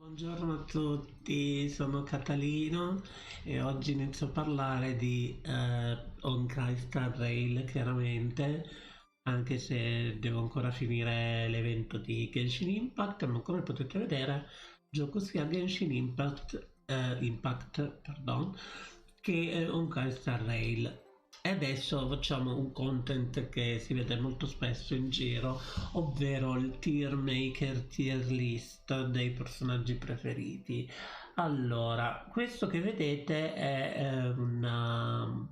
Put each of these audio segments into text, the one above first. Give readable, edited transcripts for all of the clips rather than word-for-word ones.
Buongiorno a tutti, sono Catalino e oggi inizio a parlare di On-Cry Star Rail, chiaramente, anche se devo ancora finire l'evento di Genshin Impact, ma come potete vedere gioco sia Genshin Impact, pardon, che On-Cry Star Rail. E adesso facciamo un content che si vede molto spesso in giro, ovvero il tier maker, tier list dei personaggi preferiti. Allora, questo che vedete è una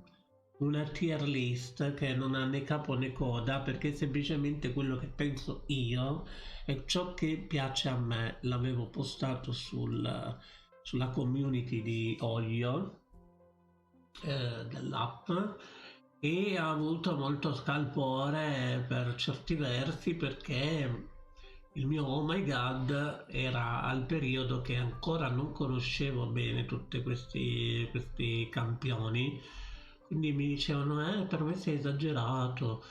tier list che non ha né capo né coda, perché è semplicemente quello che penso io e ciò che piace a me. L'avevo postato sulla community di Olio, dell'app, e ha avuto molto scalpore per certi versi, perché il mio oh my god era al periodo che ancora non conoscevo bene tutti questi campioni, quindi mi dicevano per me sei esagerato.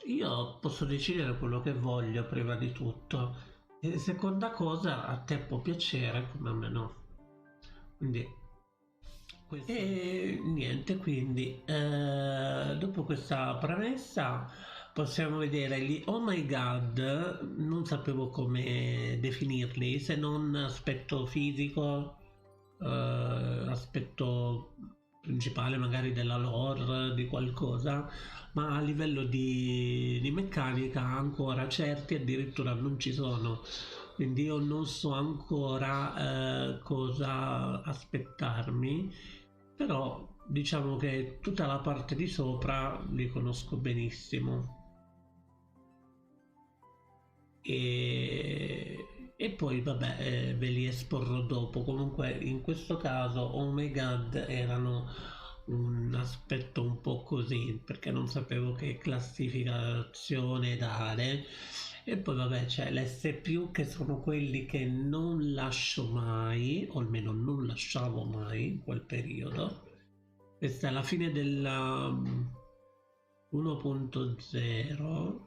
Io posso decidere quello che voglio prima di tutto, e seconda cosa, a te può piacere come a me no. Quindi e niente, quindi dopo questa premessa possiamo vedere gli oh my god. Non sapevo come definirli, se non aspetto fisico, aspetto principale magari della lore, di qualcosa, ma a livello di meccanica ancora certi addirittura non ci sono, quindi io non so ancora cosa aspettarmi, però diciamo che tutta la parte di sopra li conosco benissimo. E poi vabbè, ve li esporrò dopo. Comunque in questo caso oh my god erano un aspetto un po' così, perché non sapevo che classificazione dare. E poi vabbè c'è l'S che sono quelli che non lascio mai, o almeno non lasciavo mai in quel periodo. Questa è la fine della 1.0,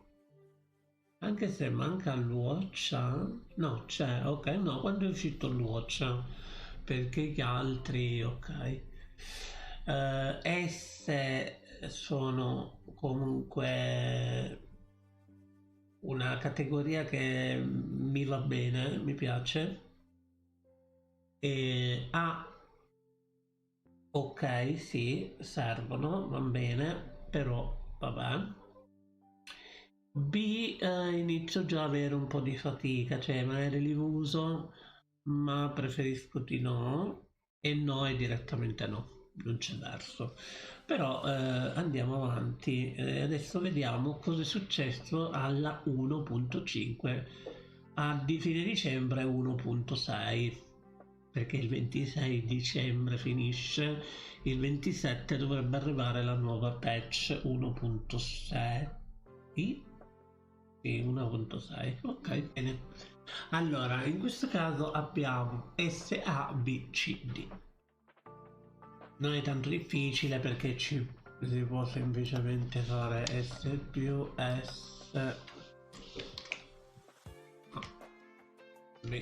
anche se manca l'Uoccia. No, c'è, ok, no, quando è uscito l'Uoccia, perché gli altri, ok. Esse sono comunque una categoria che mi va bene, mi piace. E A, ok, sì, servono, va bene, però vabbè. B, inizio già a avere un po' di fatica, cioè magari li uso, ma preferisco di no, e no è direttamente no, non c'è verso. Però andiamo avanti. Adesso vediamo cosa è successo alla 1.5 di fine dicembre 1.6, perché il 26 dicembre finisce, il 27 dovrebbe arrivare la nuova patch 1.6. Sì, 1.6, ok, bene. Allora, in questo caso abbiamo S, A, B, C, D. Non è tanto difficile perché si può semplicemente fare S più S, B,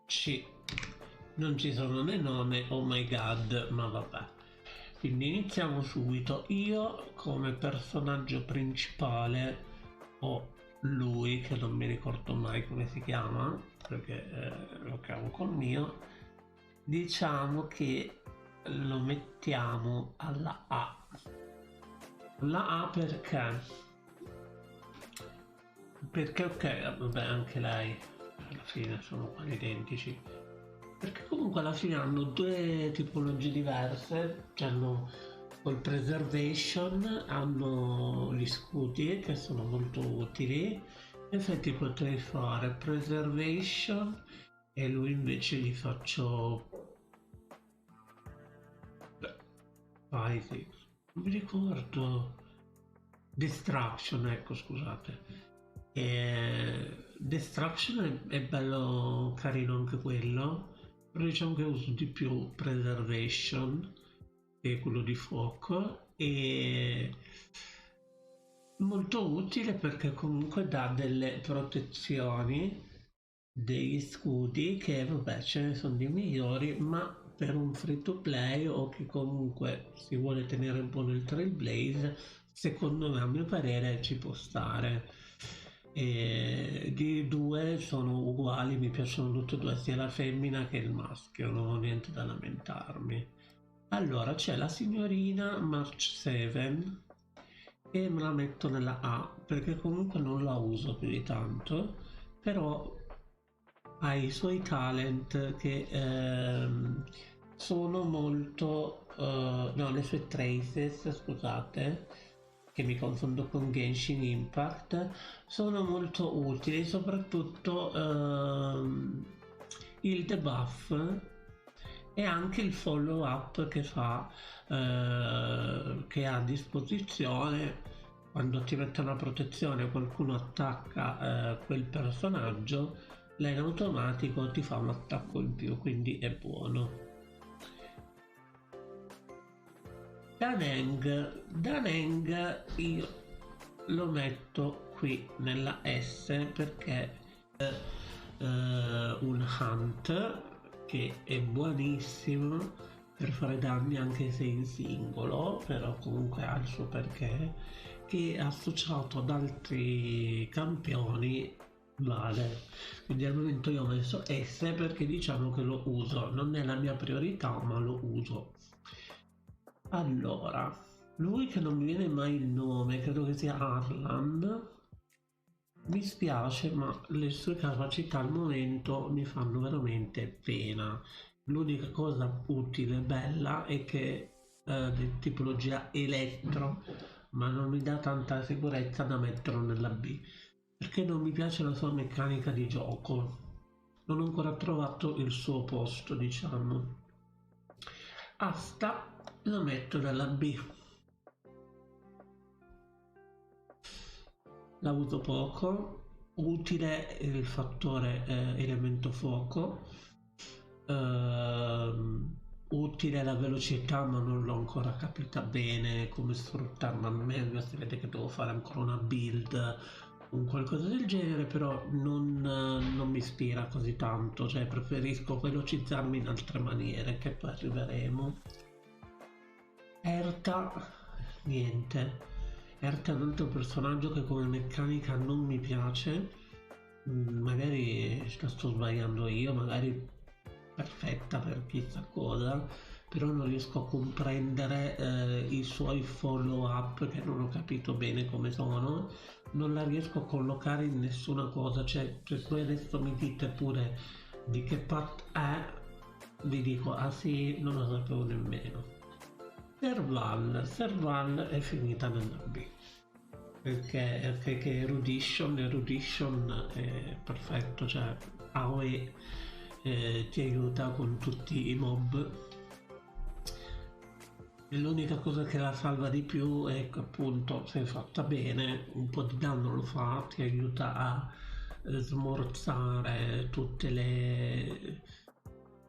C. Non ci sono né nome, oh my god, ma vabbè. Quindi iniziamo subito. Io come personaggio principale ho lui, che non mi ricordo mai come si chiama, perché lo chiamo col mio. Diciamo che lo mettiamo alla A. La A perché? Perché ok, vabbè, anche lei alla fine sono quasi identici, perché comunque alla fine hanno due tipologie diverse, cioè hanno col preservation, hanno gli scudi che sono molto utili. In effetti potrei fare preservation e lui invece gli faccio sì, non mi ricordo, distraction, ecco, scusate. Destruction è bello carino anche quello, però diciamo che uso di più preservation, che è quello di fuoco, e molto utile perché comunque dà delle protezioni degli scudi che vabbè ce ne sono di migliori, ma per un free to play o chi comunque si vuole tenere un po' nel Trailblaze, secondo me, a mio parere, ci può stare. E di due sono uguali, mi piacciono tutte e due, sia la femmina che il maschio, non ho niente da lamentarmi. Allora c'è la signorina March 7 e me la metto nella A perché comunque non la uso più di tanto, però ha i suoi talent che sono molto no, le sue traces, scusate, che mi confondo con Genshin Impact, sono molto utili, soprattutto il debuff e anche il follow up che fa, che ha a disposizione quando ti mette una protezione e qualcuno attacca quel personaggio, lei in automatico ti fa un attacco in più, quindi è buono. Daneng io lo metto qui nella S perché un hunt che è buonissimo per fare danni anche se in singolo, però comunque ha il suo perché, che è associato ad altri campioni vale. Quindi al momento io ho messo S perché diciamo che lo uso, non è la mia priorità ma lo uso. Allora, lui che non mi viene mai il nome, credo che sia Arlan. Mi spiace, ma le sue capacità al momento mi fanno veramente pena. L'unica cosa utile e bella è che di tipologia elettro, ma non mi dà tanta sicurezza da metterlo nella B, perché non mi piace la sua meccanica di gioco. Non ho ancora trovato il suo posto, diciamo. Asta lo metto nella B. La uso poco, utile il fattore elemento fuoco, utile la velocità ma non l'ho ancora capita bene come sfruttarla meglio, si vede che devo fare ancora una build, un qualcosa del genere, però non mi ispira così tanto, cioè preferisco velocizzarmi in altre maniere che poi arriveremo. Erta, niente. Erta è un altro personaggio che come meccanica non mi piace. Magari la sto sbagliando io, magari perfetta per chissà cosa, però non riesco a comprendere i suoi follow up che non ho capito bene come sono. Non la riesco a collocare in nessuna cosa, cioè se voi adesso mi dite pure di che part è, vi dico ah sì, non lo sapevo nemmeno. Serval è finita nella B perché Erudition è perfetto, cioè AOE ti aiuta con tutti i mob. L'unica cosa che la salva di più è che appunto se è fatta bene un po' di danno lo fa, ti aiuta a smorzare tutte le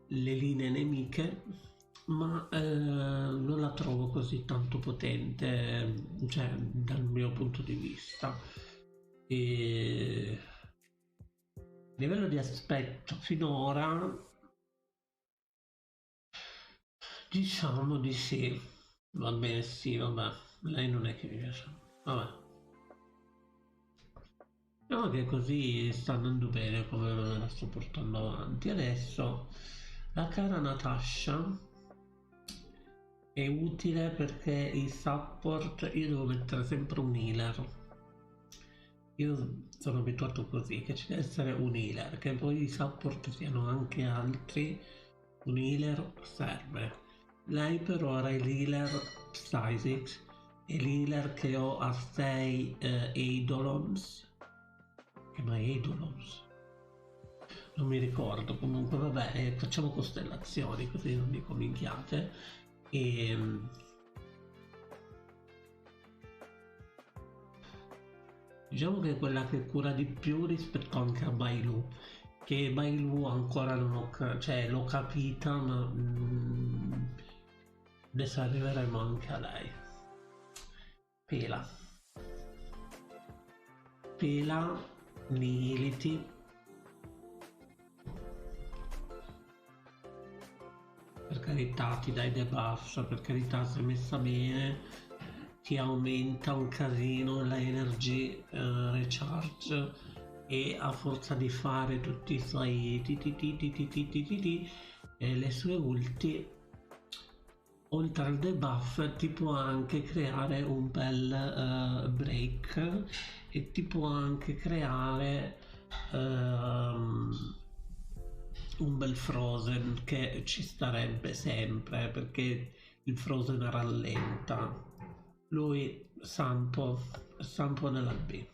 linee nemiche, ma non la trovo così tanto potente, cioè dal mio punto di vista. E a livello di aspetto finora diciamo di sì, va bene, sì, vabbè, lei non è che mi piace, vabbè. Diciamo che così sta andando bene come la sto portando avanti. Adesso la cara Natasha è utile perché i support io devo mettere sempre un healer. Io sono abituato così, che ci deve essere un healer, che poi i support siano anche altri, un healer serve. Lei per ora è l'healer Psysix, è l'healer che ho a 6 Eidolons, che mai Eidolons? Non mi ricordo, comunque vabbè, facciamo costellazioni così non dico minchiate. E diciamo che è quella che cura di più rispetto anche a Bailu, che Bailu ancora non ho, cioè l'ho capita, ma adesso arriveremo anche a lei. Pela. Pela, Nihility, carità ti dai debuff, per carità se messa bene ti aumenta un casino la energy recharge, e a forza di fare tutti i suoi le sue ulti, oltre al debuff ti può anche creare un bel break, e ti può anche creare un bel frozen, che ci starebbe sempre perché il frozen rallenta. Lui Sampo nella B.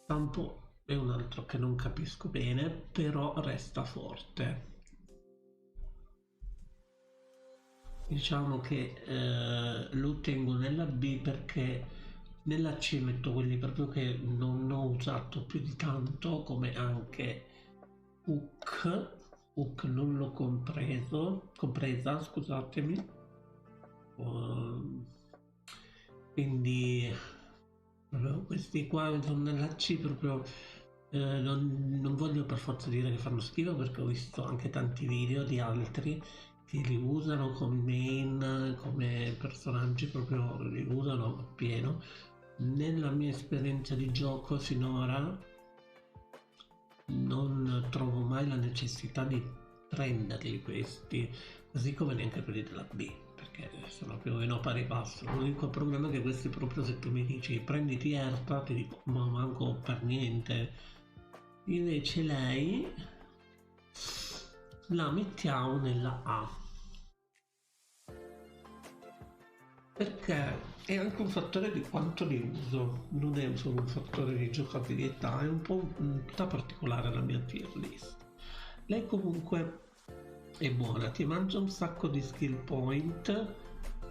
Sampo è un altro che non capisco bene, però resta forte. Diciamo che lo tengo nella B perché nella C metto quelli proprio che non ho usato più di tanto, come anche Hook non l'ho compresa, scusatemi. Quindi questi qua sono nella C proprio. Non voglio per forza dire che fanno schifo, perché ho visto anche tanti video di altri che li usano come main, come personaggi, proprio li usano a pieno. Nella mia esperienza di gioco finora non trovo mai la necessità di prenderli questi, così come neanche quelli della B, perché sono più o meno a pari passo. L'unico problema è che questi, proprio se tu mi dici prenditi Erta, ti dico ma manco per niente. Invece lei la mettiamo nella A, perché è anche un fattore di quanto li uso, non è solo un fattore di giocabilità, è un po' tutta particolare la mia tier list. Lei comunque è buona, ti mangia un sacco di skill point,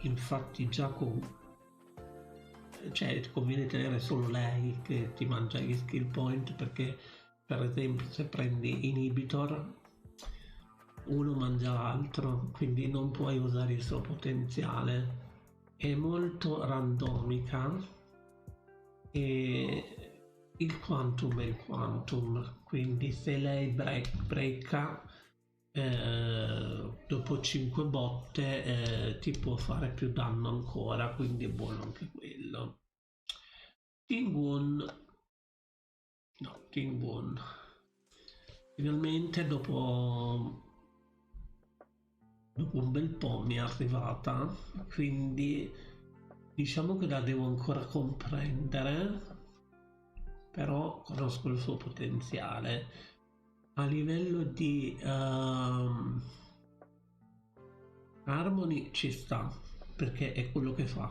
infatti già conviene tenere solo lei che ti mangia gli skill point, perché per esempio se prendi inhibitor uno mangia l'altro, quindi non puoi usare il suo potenziale. È molto randomica, e il quantum è il quantum, quindi se lei breaka dopo 5 botte ti può fare più danno ancora, quindi è buono anche quello. Tingwun finalmente dopo un bel po' mi è arrivata, quindi diciamo che la devo ancora comprendere, però conosco il suo potenziale. A livello di Harmony ci sta, perché è quello che fa,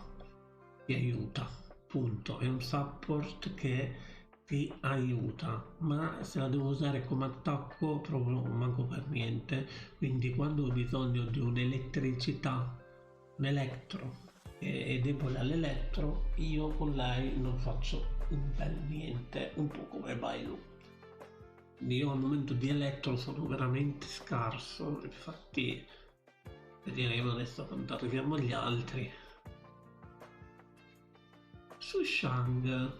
ti aiuta, punto. È un support che ti aiuta, ma se la devo usare come attacco proprio non manco per niente. Quindi quando ho bisogno di un'elettricità, un elettro, e è debole all'elettro, io con lei non faccio un bel niente, un po' come Bailu. Io al momento di elettro sono veramente scarso, infatti vedremo adesso quando arriviamo agli altri. Sushang,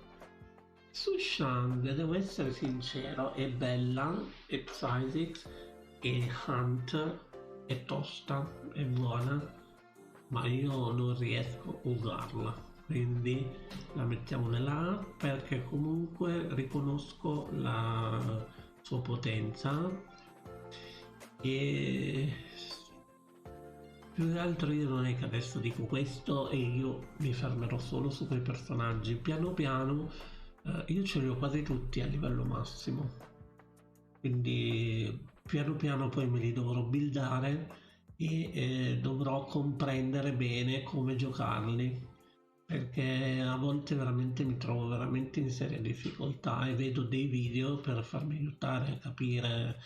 devo essere sincero, è bella, è Psysix, è Hunt, è tosta, è buona, ma io non riesco a usarla, quindi la mettiamo nella A, perché comunque riconosco la sua potenza, e più che altro io non è che adesso dico questo e io mi fermerò solo su quei personaggi. Piano piano io ce li ho quasi tutti a livello massimo, quindi piano piano poi me li dovrò buildare e dovrò comprendere bene come giocarli, perché a volte veramente mi trovo veramente in seria difficoltà e vedo dei video per farmi aiutare a capire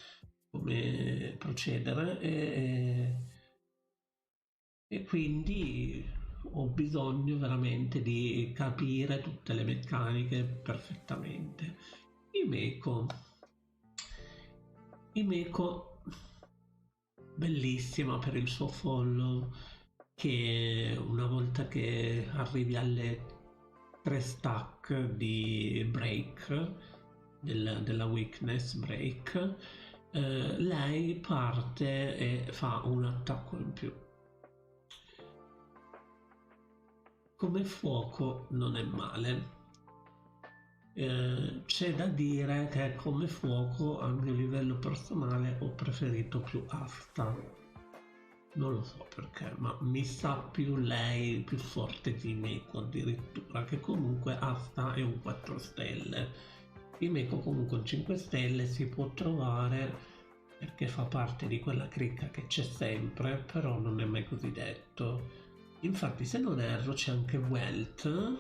come procedere, e quindi ho bisogno veramente di capire tutte le meccaniche perfettamente. Himeko bellissima per il suo follow, che una volta che arrivi alle 3 stack di break della weakness break, lei parte e fa un attacco in più. Come fuoco non è male. C'è da dire che come fuoco a mio livello personale ho preferito più Asta. Non lo so perché, ma mi sa più lei più forte di Meko addirittura, che comunque Asta è un 4 stelle. Il Meko comunque un 5 stelle si può trovare perché fa parte di quella cricca che c'è sempre, però non è mai così detto. Infatti se non erro c'è anche Welt,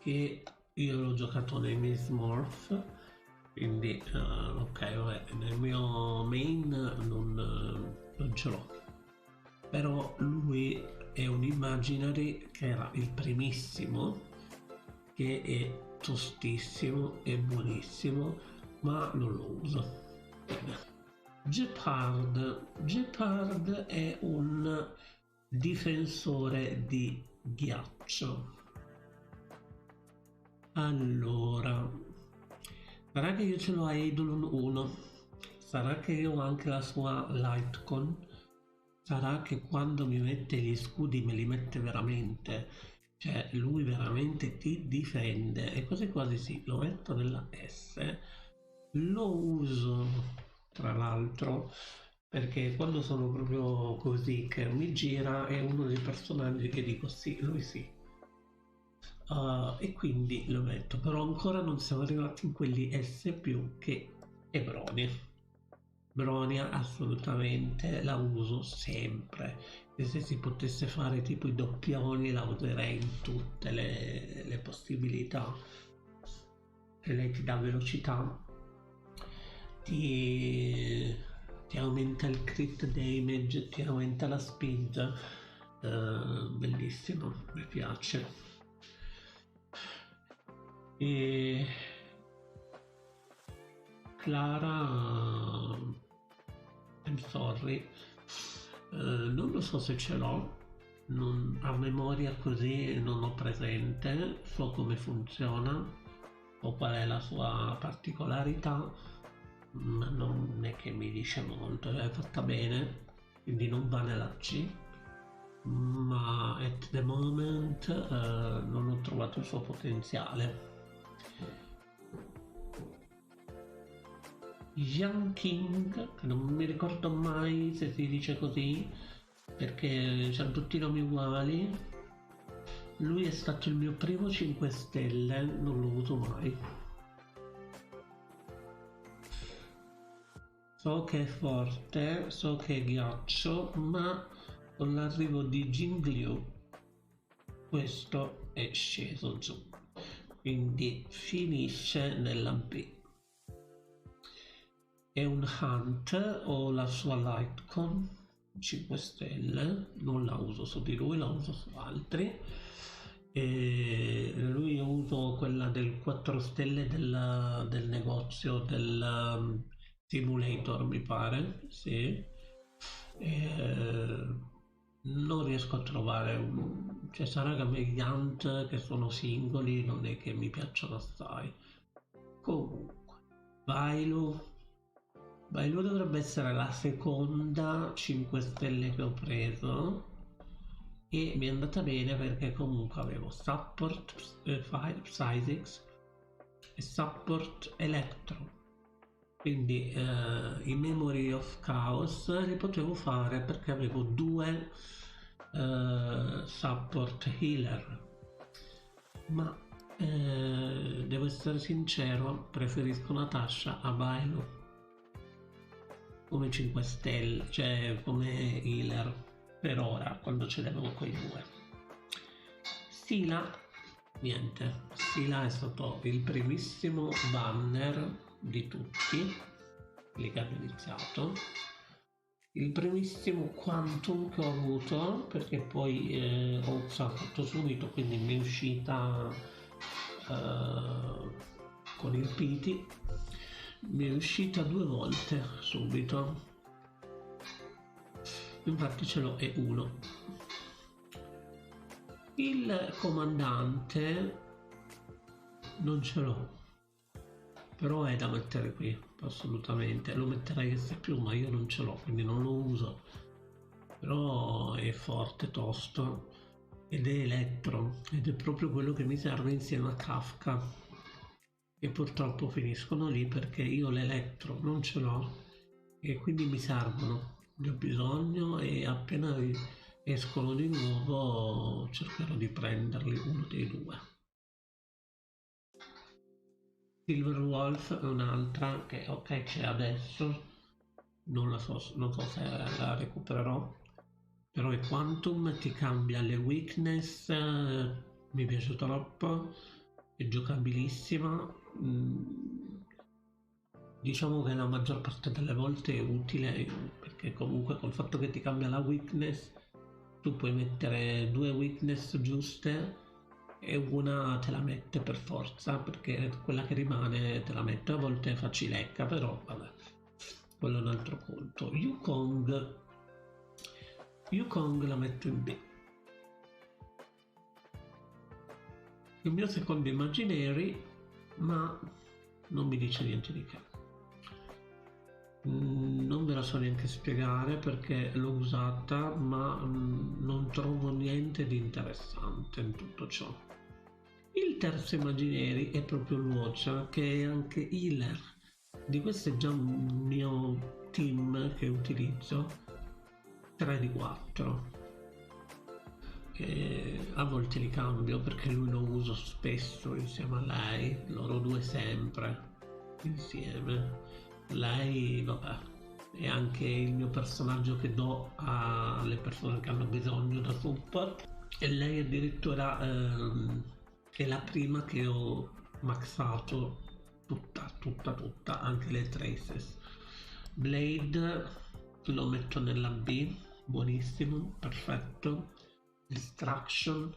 che io l'ho giocato nei miei Smurf, quindi ok, vabbè, nel mio main non ce l'ho. Però lui è un imaginary che era il primissimo, che è tostissimo e buonissimo, ma non lo uso. Gepard è un difensore di ghiaccio. Allora, sarà che io ce l'ho a Eidolon 1, sarà che io ho anche la sua Lightcon, sarà che quando mi mette gli scudi me li mette veramente, cioè lui veramente ti difende, e così quasi sì, lo metto nella S, lo uso tra l'altro perché quando sono proprio così che mi gira è uno dei personaggi che dico sì, lui sì. E quindi lo metto, però ancora non siamo arrivati in quelli S più che è Bronia. Bronia assolutamente la uso sempre, e se si potesse fare tipo i doppioni la userei in tutte le possibilità, che lei ti dà velocità, ti aumenta il crit damage, ti aumenta la speed, bellissimo, mi piace. E Clara, I'm sorry, non lo so se ce l'ho, a memoria così non ho presente, so come funziona o qual è la sua particolarità, ma non è che mi dice molto, è fatta bene, quindi non va nella C, ma at the moment non ho trovato il suo potenziale. Young King, che non mi ricordo mai se si dice così, perché c'hanno tutti i nomi uguali. Lui è stato il mio primo 5 stelle, non lo uso mai. So che è forte, so che è ghiaccio, ma con l'arrivo di Jingliu questo è sceso giù, quindi finisce nella B. È un Hunt, ho la sua Lightcon 5 stelle, non la uso su di lui, la uso su altri. E lui uso quella del 4 stelle del negozio del simulator, mi pare, sì. Non riesco a trovare cioè sarà che a me gli Hunt che sono singoli non è che mi piacciono assai. Comunque, Bailu dovrebbe essere la seconda 5 stelle che ho preso e mi è andata bene perché comunque avevo support Psysix e support Electro, quindi i Memory of Chaos li potevo fare perché avevo due support healer, ma devo essere sincero, preferisco Natasha a Bailu come 5 stelle, cioè come healer per ora, quando ce l'avevo quei due. Sila, niente, Sila è stato il primissimo banner di tutti quelli che hanno iniziato, il primissimo Quantum che ho avuto, perché poi ho usato subito, quindi mi è uscita con il Pity, mi è uscita 2 volte subito, infatti ce l'ho è uno. Il comandante non ce l'ho però è da mettere qui, assolutamente. Lo metterei S+, ma io non ce l'ho, quindi non lo uso. Però è forte, tosto, ed è elettro, ed è proprio quello che mi serve insieme a Kafka. E purtroppo finiscono lì perché io l'elettro non ce l'ho e quindi mi servono, ne ho bisogno e appena escono di nuovo cercherò di prenderli, uno dei due. Silverwolf è un'altra che ok c'è adesso, non so se la recupererò, però è Quantum, ti cambia le weakness, mi piace troppo, è giocabilissima. Diciamo che la maggior parte delle volte è utile perché comunque col fatto che ti cambia la weakness tu puoi mettere due weakness giuste e una te la mette per forza perché quella che rimane te la mette, a volte è facilecca, però vabbè, quello è un altro conto. Yukong la metto in B. Il mio secondo Imaginary, ma non mi dice niente di che. Non ve la so neanche spiegare perché l'ho usata, ma non trovo niente di interessante in tutto ciò. Il terzo Imaginary è proprio l'Uocha, che è anche healer. Di questo è già un mio team che utilizzo, 3 di 4. A volte li cambio perché lui lo uso spesso insieme a lei, loro due sempre insieme. Lei, vabbè, è anche il mio personaggio che do alle persone che hanno bisogno da support e lei addirittura è la prima che ho maxato tutta, anche le traces. Blade lo metto nella B, buonissimo, perfetto. Distraction,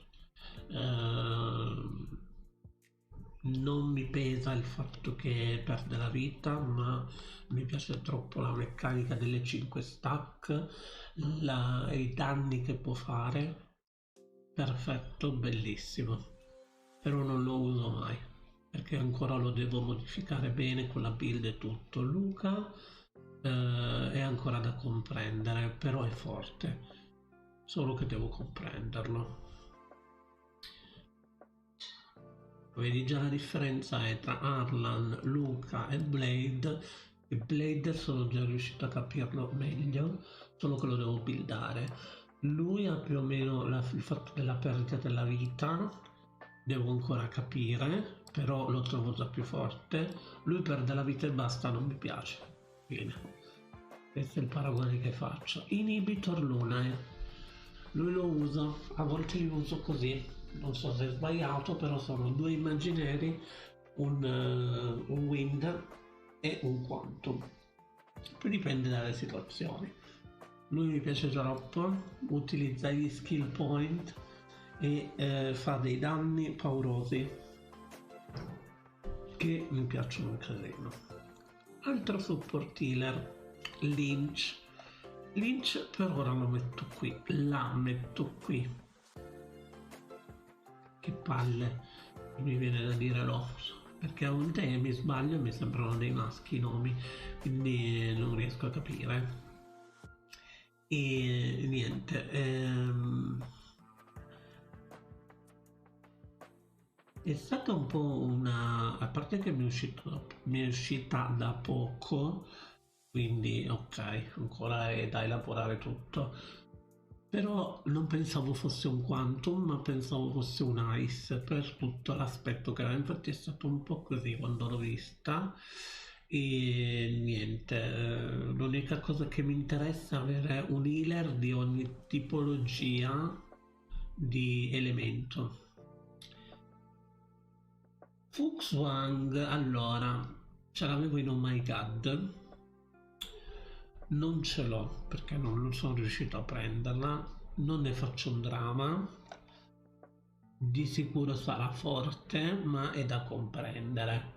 non mi pesa il fatto che perde la vita, ma mi piace troppo la meccanica delle 5 stack, i danni che può fare, perfetto, bellissimo, però non lo uso mai perché ancora lo devo modificare bene con la build e tutto. Luca è ancora da comprendere, però è forte, solo che devo comprenderlo. Vedi già la differenza è tra Arlan, Luca e Blade. E Blade sono già riuscito a capirlo meglio, solo che lo devo buildare. Lui ha più o meno il fatto della perdita della vita, devo ancora capire, però lo trovo già più forte. Lui perde la vita e basta, non mi piace. Bene, questo è il paragone che faccio. Inhibitor Lunae, lui lo uso, a volte li uso così. Non so se è sbagliato, però sono due immaginari, un wind e un quantum. Poi dipende dalle situazioni. Lui mi piace troppo, utilizza gli skill point e fa dei danni paurosi che mi piacciono un casino. Altro support healer, Lynch. Lynch per ora lo metto qui, la metto qui. Che palle, mi viene da dire l'osso, perché a volte mi sbaglio e mi sembrano dei maschi i nomi, quindi non riesco a capire. E niente, è stata un po' a parte che mi è uscita da poco, quindi ok, ancora è da elaborare tutto. Però non pensavo fosse un Quantum, ma pensavo fosse un Ice per tutto l'aspetto che aveva. Infatti è stato un po' così quando l'ho vista. E niente, l'unica cosa che mi interessa è avere un healer di ogni tipologia di elemento. Fuxwang, allora, ce l'avevo in Oh My God. Non ce l'ho perché non sono riuscito a prenderla, non ne faccio un dramma, di sicuro sarà forte ma è da comprendere,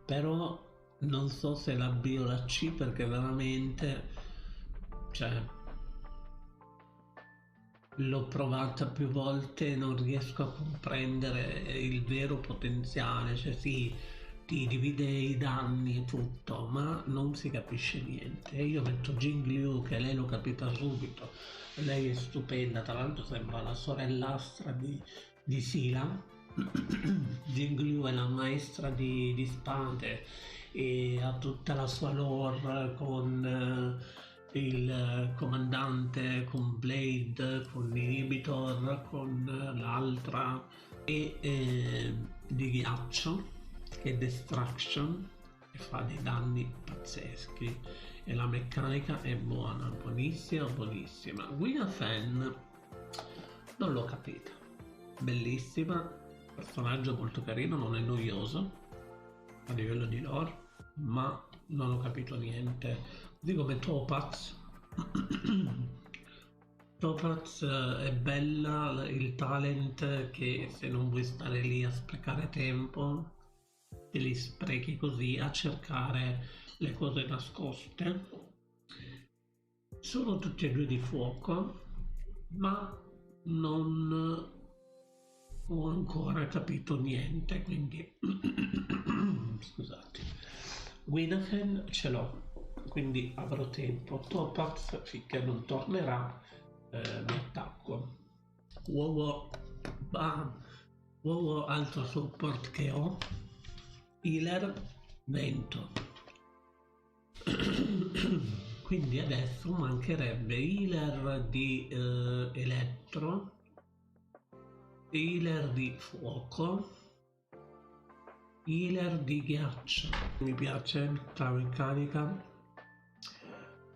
però non so se la B o la C perché veramente, cioè, l'ho provata più volte e non riesco a comprendere il vero potenziale, cioè sì, ti divide i danni e tutto, ma non si capisce niente. E io metto Jing Liu, che lei lo capita subito, lei è stupenda, tra l'altro sembra la sorellastra di Sila. Jing Liu è la maestra di spade e ha tutta la sua lore con il comandante, con Blade, con Inhibitor, con l'altra e di ghiaccio che è Destruction, che fa dei danni pazzeschi e la meccanica è buona, buonissima, buonissima. Gwyneth non l'ho capita, bellissima, personaggio molto carino, non è noioso a livello di lore, ma non ho capito niente. Così come Topaz. Topaz è bella, il talent che se non vuoi stare lì a sprecare tempo, te li sprechi così a cercare le cose nascoste. Sono tutti e due di fuoco, ma non ho ancora capito niente, quindi scusate. Gwyneth ce l'ho, quindi avrò tempo. Topaz, finché non tornerà, mi attacco. Wow, bam. Wow, altro support che ho. Healer, vento. Quindi adesso mancherebbe healer di elettro, healer di fuoco, healer di ghiaccio. Mi piace la meccanica,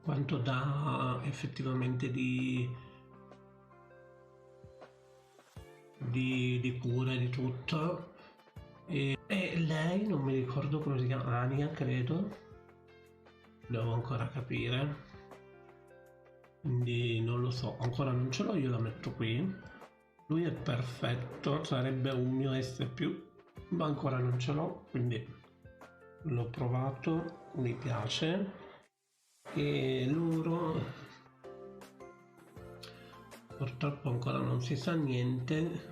quanto dà effettivamente di cura di tutto. E lei, non mi ricordo come si chiama, Ania credo, devo ancora capire, quindi non lo so, ancora non ce l'ho, io la metto qui. Lui è perfetto, sarebbe un mio S+, ma ancora non ce l'ho, quindi l'ho provato, mi piace. E loro purtroppo ancora non si sa niente.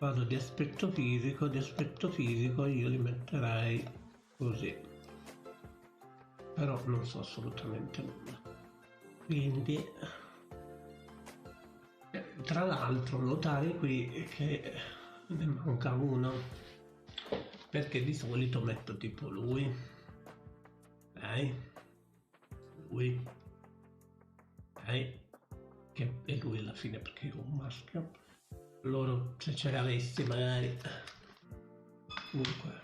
Vado di aspetto fisico io li metterei così, però non so assolutamente nulla. Quindi tra l'altro notare qui che ne manca uno, perché di solito metto tipo lui, lui, che è lui alla fine perché io ho un maschio. Loro se ce l'avessi magari, comunque